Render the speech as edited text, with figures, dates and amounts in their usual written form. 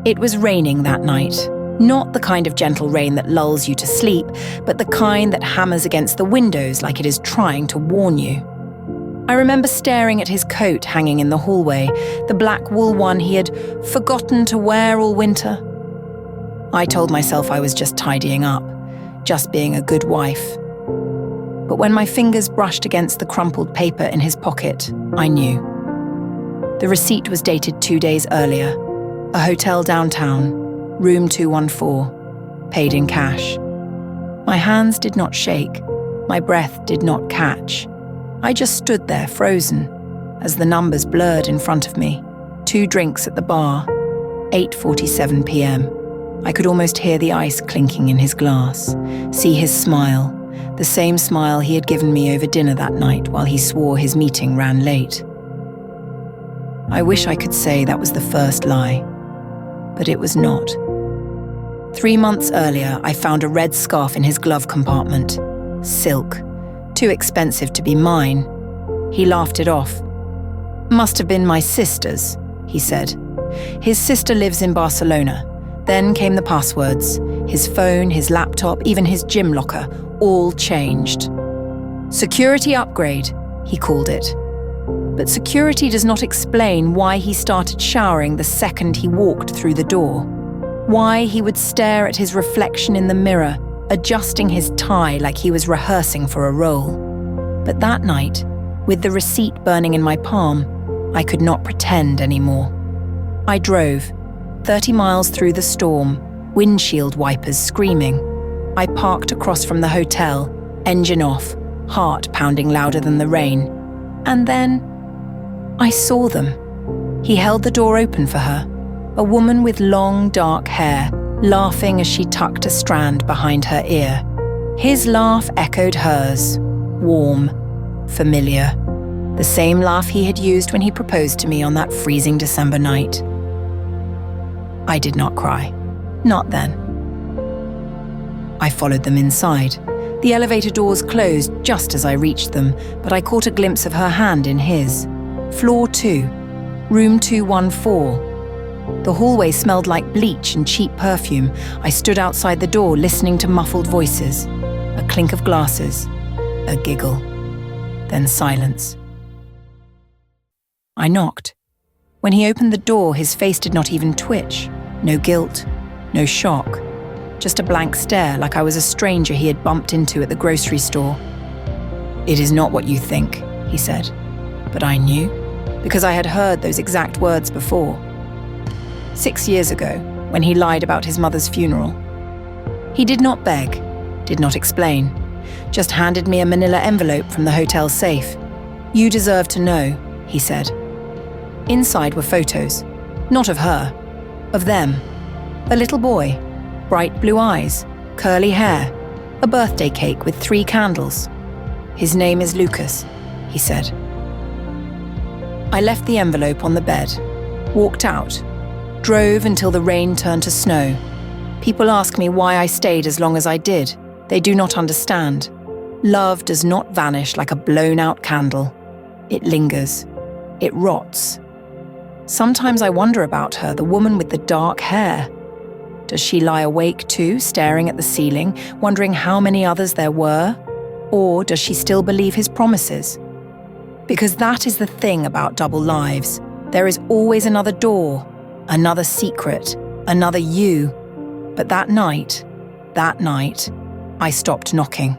It was raining that night. Not the kind of gentle rain that lulls you to sleep, but the kind that hammers against the windows like it is trying to warn you. I remember staring at his coat hanging in the hallway, the black wool one he had forgotten to wear all winter. I told myself I was just tidying up, just being a good wife. But when my fingers brushed against the crumpled paper in his pocket, I knew. The receipt was dated 2 days earlier. A hotel downtown, room 214, paid in cash. My hands did not shake, my breath did not catch. I just stood there frozen as the numbers blurred in front of me. 2 drinks at the bar, 8:47 p.m. I could almost hear the ice clinking in his glass, see his smile, the same smile he had given me over dinner that night while he swore his meeting ran late. I wish I could say that was the first lie, but it was not. 3 months earlier, I found a red scarf in his glove compartment. Silk. Too expensive to be mine. He laughed it off. Must have been my sister's, he said. His sister lives in Barcelona. Then came the passwords. His phone, his laptop, even his gym locker, all changed. Security upgrade, he called it. But security does not explain why he started showering the second he walked through the door. Why he would stare at his reflection in the mirror, adjusting his tie like he was rehearsing for a role. But that night, with the receipt burning in my palm, I could not pretend anymore. I drove, 30 miles through the storm, windshield wipers screaming. I parked across from the hotel, engine off, heart pounding louder than the rain. And then I saw them. He held the door open for her, a woman with long, dark hair, laughing as she tucked a strand behind her ear. His laugh echoed hers, warm, familiar, the same laugh he had used when he proposed to me on that freezing December night. I did not cry. Not then. I followed them inside. The elevator doors closed just as I reached them, but I caught a glimpse of her hand in his. Floor 2, room 214. The hallway smelled like bleach and cheap perfume. I stood outside the door listening to muffled voices, a clink of glasses, a giggle, then silence. I knocked. When he opened the door, his face did not even twitch. No guilt, no shock, just a blank stare like I was a stranger he had bumped into at the grocery store. "It is not what you think," he said. But I knew, because I had heard those exact words before. 6 years ago, when he lied about his mother's funeral. He did not beg, did not explain, just handed me a manila envelope from the hotel safe. "You deserve to know," he said. Inside were photos, not of her, of them. A little boy, bright blue eyes, curly hair, a birthday cake with 3 candles. "His name is Lucas," he said. I left the envelope on the bed, walked out, drove until the rain turned to snow. People ask me why I stayed as long as I did. They do not understand. Love does not vanish like a blown-out candle. It lingers. It rots. Sometimes I wonder about her, the woman with the dark hair. Does she lie awake too, staring at the ceiling, wondering how many others there were? Or does she still believe his promises? Because that is the thing about double lives. There is always another door, another secret, another you. But that night, I stopped knocking.